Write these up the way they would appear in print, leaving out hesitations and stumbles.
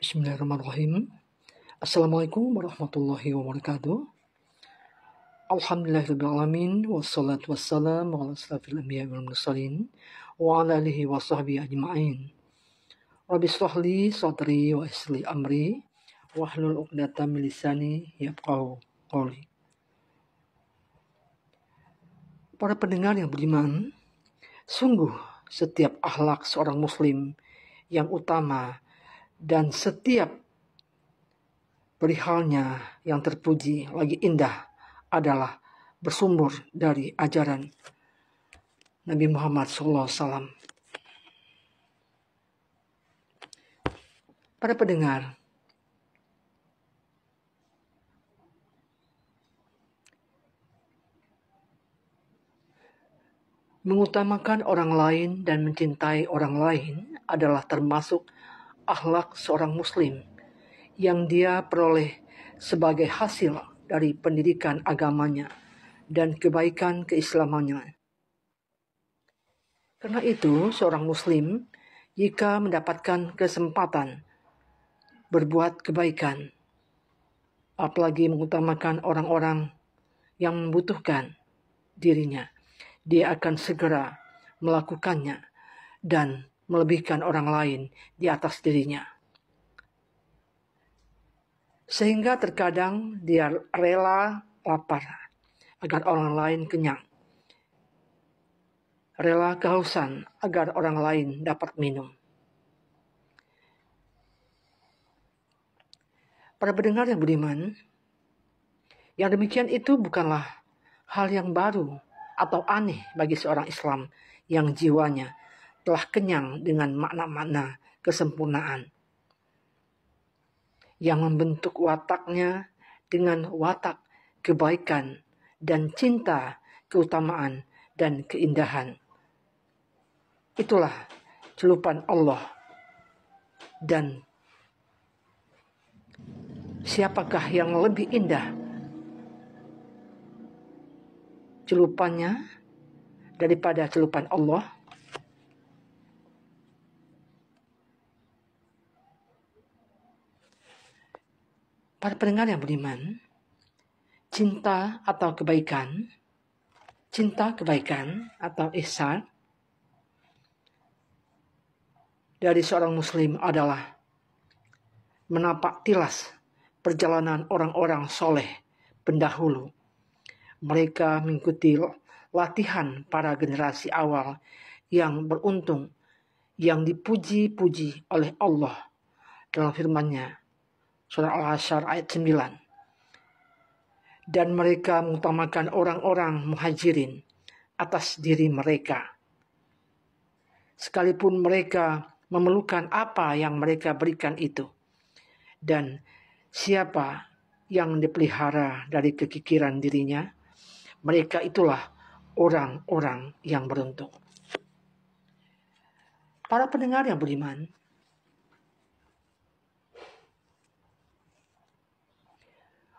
Bismillahirrahmanirrahim. Assalamualaikum warahmatullahi wabarakatuh. Alhamdulillahirrahmanirrahim. Wassalatu wassalamu ala asrafil anbiya wal mursalin wa ala alihi wa sahbihi ajma'in. Rabbi shrah li sadri wa yassir li amri wahlul 'uqdatam min lisani yafqahu qawli. Para pendengar yang beriman, sungguh setiap akhlak seorang muslim yang utama dan setiap perihalnya yang terpuji lagi indah adalah bersumber dari ajaran Nabi Muhammad SAW. Para pendengar, mengutamakan orang lain dan mencintai orang lain adalah termasuk akhlak seorang muslim yang dia peroleh sebagai hasil dari pendidikan agamanya dan kebaikan keislamannya. Karena itu, seorang muslim jika mendapatkan kesempatan berbuat kebaikan, apalagi mengutamakan orang-orang yang membutuhkan dirinya, dia akan segera melakukannya dan melebihkan orang lain di atas dirinya. Sehingga terkadang dia rela lapar agar orang lain kenyang. Rela kehausan agar orang lain dapat minum. Para pendengar yang beriman, yang demikian itu bukanlah hal yang baru atau aneh bagi seorang Islam yang jiwanya telah kenyang dengan makna-makna kesempurnaan, yang membentuk wataknya dengan watak kebaikan dan cinta, keutamaan dan keindahan. Itulah celupan Allah. Dan siapakah yang lebih indah celupannya daripada celupan Allah? Para pendengar yang beriman, cinta kebaikan atau ihsan dari seorang muslim adalah menapak tilas perjalanan orang-orang soleh pendahulu. Mereka mengikuti latihan para generasi awal yang beruntung, yang dipuji-puji oleh Allah dalam firman-Nya, Surah Al-Hasyr ayat 9. Dan mereka mengutamakan orang-orang muhajirin atas diri mereka. Sekalipun mereka memerlukan apa yang mereka berikan itu. Dan siapa yang dipelihara dari kekikiran dirinya, mereka itulah orang-orang yang beruntung. Para pendengar yang beriman,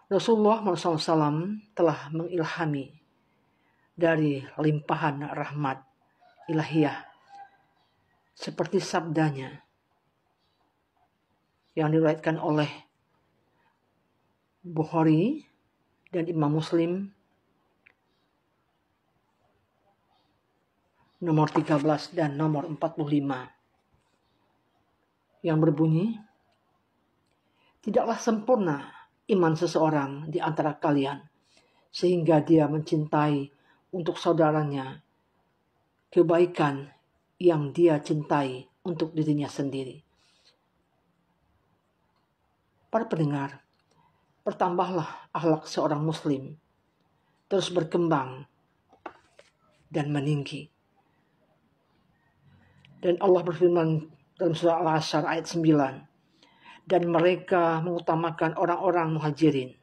Rasulullah SAW telah mengilhami dari limpahan rahmat ilahiyah seperti sabdanya yang diriwayatkan oleh Bukhari dan Imam Muslim nomor 13 dan nomor 45 yang berbunyi, tidaklah sempurna iman seseorang di antara kalian sehingga dia mencintai untuk saudaranya kebaikan yang dia cintai untuk dirinya sendiri. Para pendengar, bertambahlah akhlak seorang muslim terus berkembang dan meninggi. Dan Allah berfirman dalam surah Al-Hasyr ayat 9, dan mereka mengutamakan orang-orang muhajirin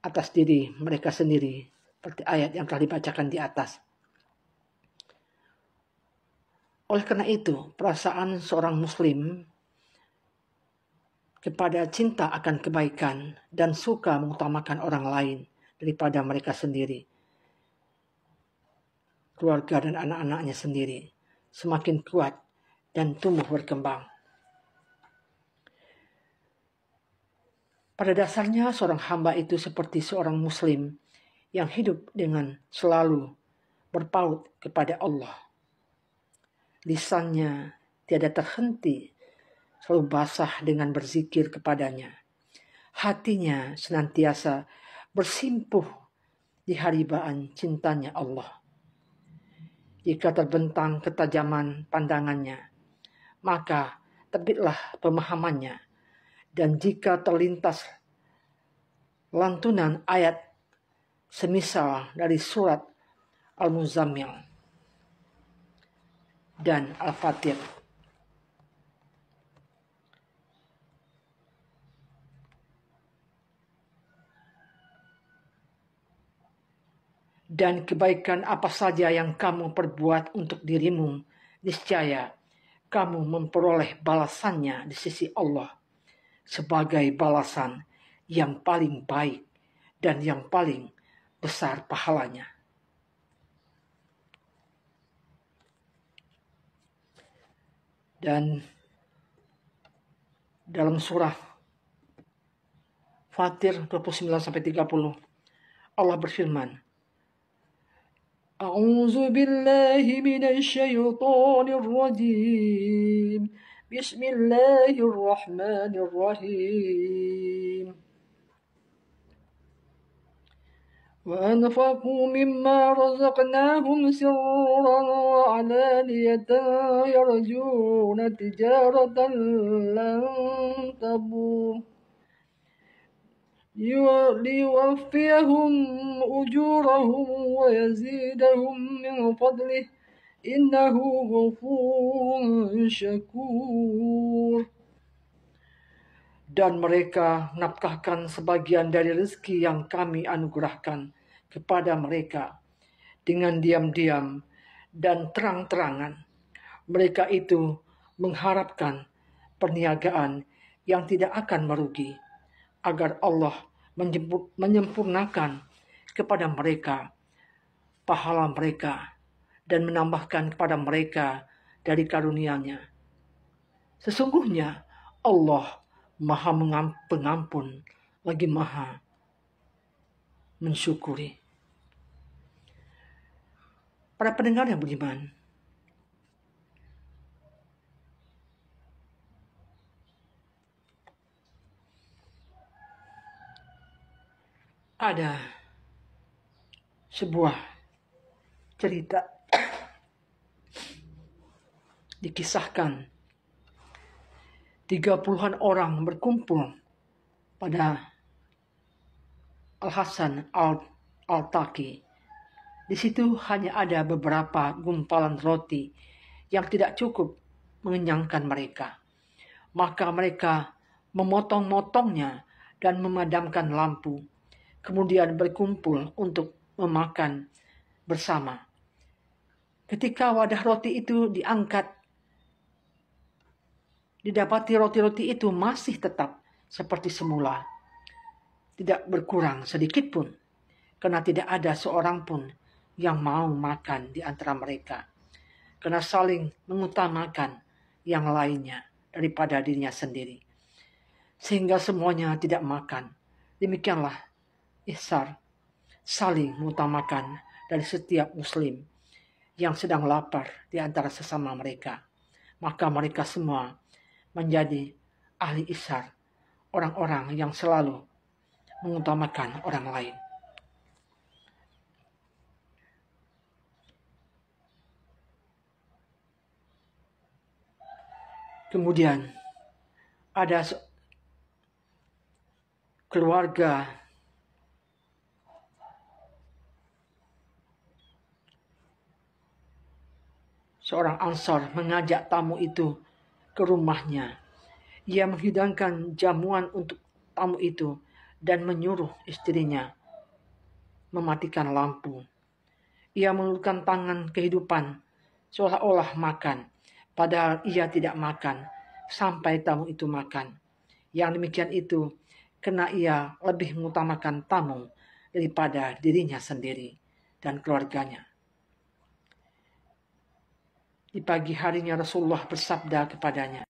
atas diri mereka sendiri, seperti ayat yang telah dibacakan di atas. Oleh karena itu, perasaan seorang muslim kepada cinta akan kebaikan dan suka mengutamakan orang lain daripada mereka sendiri, keluarga dan anak-anaknya sendiri, semakin kuat dan tumbuh berkembang. Pada dasarnya seorang hamba itu seperti seorang muslim yang hidup dengan selalu berpaut kepada Allah. Lisannya tiada terhenti, selalu basah dengan berzikir kepadanya. Hatinya senantiasa bersimpuh di haribaan cintanya Allah. Jika terbentang ketajaman pandangannya, maka terbitlah pemahamannya. Dan jika terlintas lantunan ayat semisal dari surat Al-Muzammil dan Al-Fatir, dan kebaikan apa saja yang kamu perbuat untuk dirimu, niscaya kamu memperoleh balasannya di sisi Allah sebagai balasan yang paling baik dan yang paling besar pahalanya. Dan dalam surah Fatir 29-30 Allah berfirman, A'udzu billahi minasy syaithanir rajim. Bismillahirrahmanirrahim. وأنفقوا مما رزقناهم سرا وعلانية يرجون تجارة لن تبور ليوفيهم أجورهم ويزيدهم من فضله إنه غفور شكور. Dan mereka nafkahkan sebagian dari rezeki yang kami anugerahkan kepada mereka dengan diam-diam dan terang-terangan. Mereka itu mengharapkan perniagaan yang tidak akan merugi, agar Allah menyempurnakan kepada mereka pahala mereka dan menambahkan kepada mereka dari karunia-Nya. Sesungguhnya Allah Maha pengampun, lagi Maha mensyukuri. Para pendengar yang beriman, ada sebuah cerita dikisahkan 30-an orang berkumpul pada Al-Hasan Al-Taki. Di situ hanya ada beberapa gumpalan roti yang tidak cukup mengenyangkan mereka. Maka mereka memotong-motongnya dan memadamkan lampu, kemudian berkumpul untuk memakan bersama. Ketika wadah roti itu diangkat, didapati roti-roti itu masih tetap seperti semula, tidak berkurang sedikit pun, karena tidak ada seorang pun yang mau makan di antara mereka, karena saling mengutamakan yang lainnya daripada dirinya sendiri, sehingga semuanya tidak makan. Demikianlah ihsar, saling mengutamakan dari setiap muslim yang sedang lapar di antara sesama mereka. Maka mereka semua menjadi ahli ihsar, orang-orang yang selalu mengutamakan orang lain. Kemudian ada keluarga seorang Ansar mengajak tamu itu ke rumahnya. Ia menghidangkan jamuan untuk tamu itu dan menyuruh istrinya mematikan lampu. Ia mengulurkan tangan kehidupan seolah-olah makan, padahal ia tidak makan sampai tamu itu makan. Yang demikian itu karena ia lebih mengutamakan tamu daripada dirinya sendiri dan keluarganya. Di pagi harinya Rasulullah bersabda kepadanya,